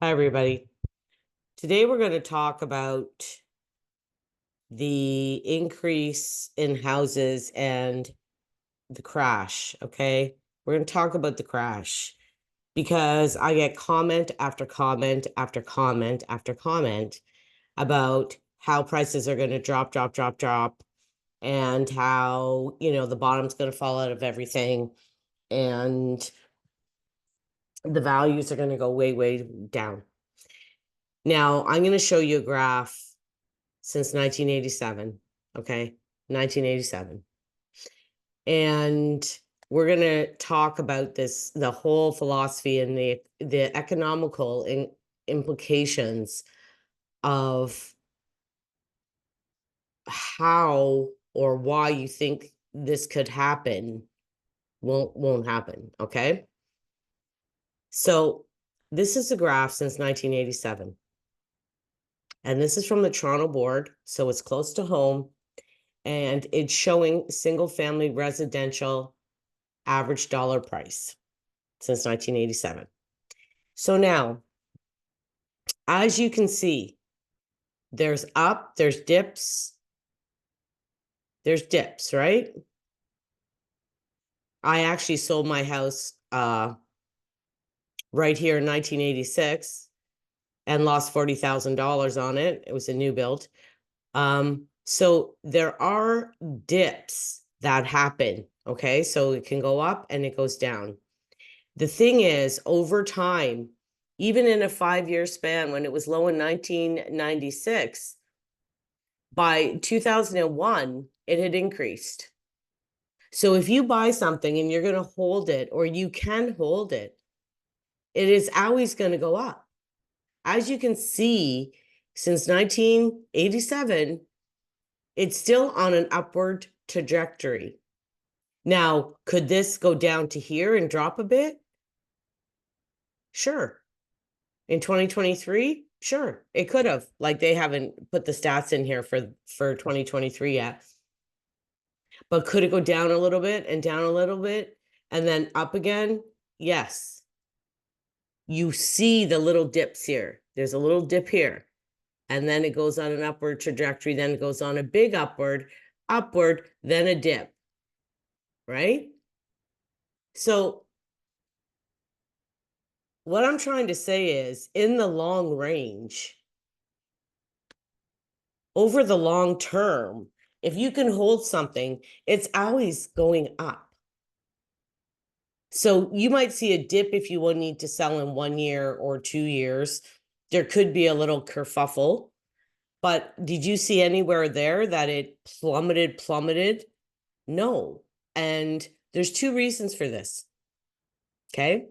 Hi, everybody. Today we're going to talk about the increase in houses and the crash, okay? We're going to talk about the crash because I get comment after comment after comment after comment about how prices are going to drop, and how, the bottom's going to fall out of everything and the values are going to go way, way down. Now, I'm going to show you a graph since 1987, okay? 1987. And we're going to talk about this, the whole philosophy and the economical implications of how or why you think this could happen won't happen, okay? So this is a graph since 1987. And this is from the Toronto board, so it's close to home. And it's showing single family residential average dollar price since 1987. So now, as you can see, there's up, there's dips, right? I actually sold my house right here in 1986 and lost $40,000 on it. It was a new build. So there are dips that happen, okay? So it can go up and it goes down. The thing is, over time, even in a 5-year span, when it was low in 1996, by 2001, it had increased. So if you buy something and you're going to hold it, or you can hold it, it is always going to go up. As you can see, since 1987, it's still on an upward trajectory. Now, could this go down to here and drop a bit? Sure. In 2023, sure, it could have. Like, they haven't put the stats in here for 2023 yet. But could it go down a little bit and down a little bit and then up again? Yes. You see the little dips here. There's a little dip here. And then it goes on an upward trajectory. Then it goes on a big upward, then a dip. Right? So what I'm trying to say is, in the long range, over the long term, if you can hold something, it's always going up. So you might see a dip if you will need to sell in 1 year or 2 years. There could be a little kerfuffle. But did you see anywhere there that it plummeted? No. And there's 2 reasons for this. Okay?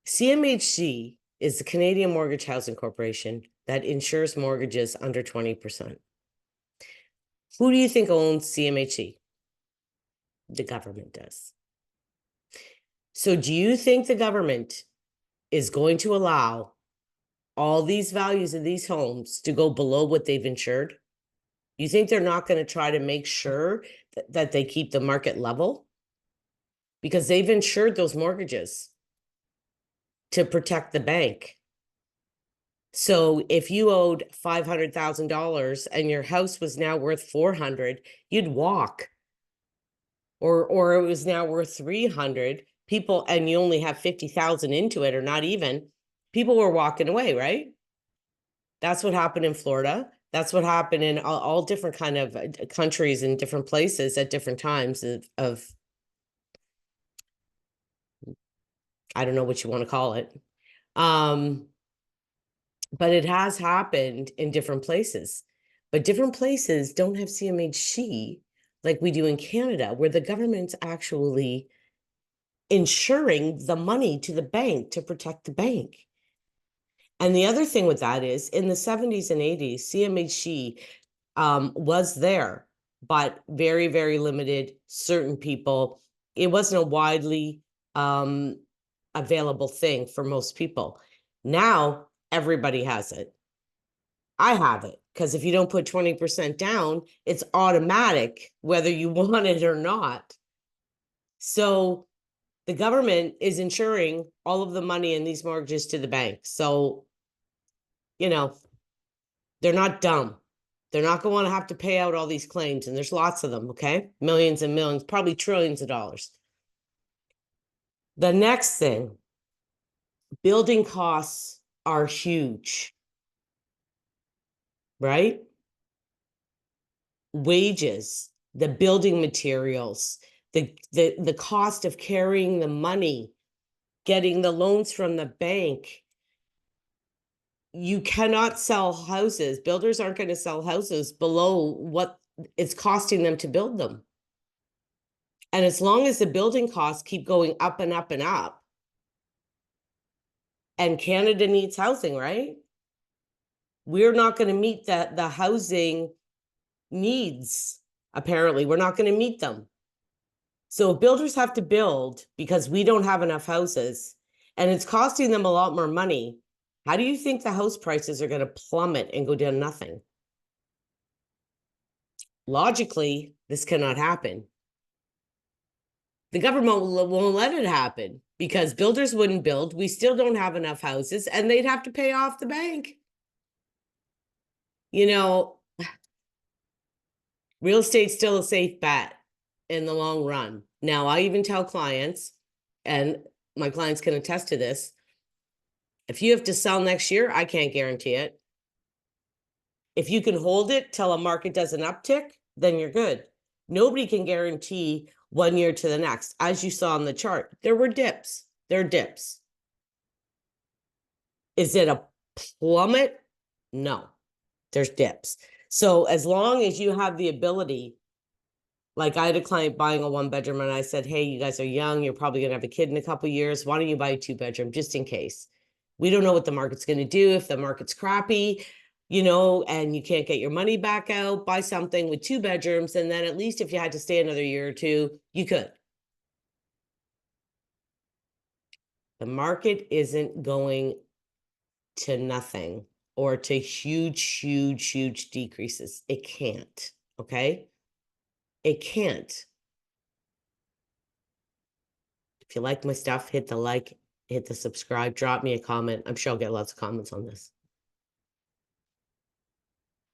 CMHC is the Canadian Mortgage Housing Corporation that insures mortgages under 20%. Who do you think owns CMHC? The government does. So do you think the government is going to allow all these values of these homes to go below what they've insured? You think they're not going to try to make sure that they keep the market level? Because they've insured those mortgages to protect the bank. So if you owed $500,000 and your house was now worth $400,000, you'd walk. Or it was now worth $300,000, people, and you only have $50,000 into it, or not even, people were walking away, right? That's what happened in Florida. That's what happened in all different kind of countries and different places at different times of I don't know what you want to call it. But it has happened in different places. But different places don't have CMHC like we do in Canada, where the government's actually insuring the money to the bank to protect the bank. And the other thing with that is, in the 70s and 80s, CMHC was there, but very, very limited, certain people. It wasn't a widely available thing for most people. Now, everybody has it. I have it, because if you don't put 20% down, it's automatic, whether you want it or not. So the government is insuring all of the money in these mortgages to the bank. So, you know, they're not dumb. They're not going to have to pay out all these claims, and there's lots of them, okay? Millions and millions, probably trillions of dollars. The next thing, building costs are huge, right? Wages, the building materials, the cost of carrying the money, getting the loans from the bank. You cannot sell houses. Builders aren't going to sell houses below what it's costing them to build them. And as long as the building costs keep going up and up and up, and Canada needs housing, right? We're not going to meet the housing needs. Apparently, we're not going to meet them. So builders have to build because we don't have enough houses, and it's costing them a lot more money. How do you think the house prices are going to plummet and go down nothing? Logically, this cannot happen. The government won't let it happen because builders wouldn't build. We still don't have enough houses, and they'd have to pay off the bank. You know, real estate's still a safe bet in the long run. Now, I even tell clients, and my clients can attest to this, if you have to sell next year, I can't guarantee it. If you can hold it till a market does an uptick, then you're good. Nobody can guarantee 1 year to the next. As you saw on the chart, there were dips. There are dips. Is it a plummet? No, there's dips. So as long as you have the ability, like I had a client buying a 1-bedroom and I said, hey, you guys are young. You're probably going to have a kid in a couple of years. Why don't you buy a 2-bedroom just in case? We don't know what the market's going to do. If the market's crappy, you know, and you can't get your money back out, buy something with 2 bedrooms. And then at least if you had to stay another year or two, you could. The market isn't going to nothing or to huge decreases. It can't, okay? It can't. If you like my stuff, hit the like, hit the subscribe, drop me a comment. I'm sure I'll get lots of comments on this.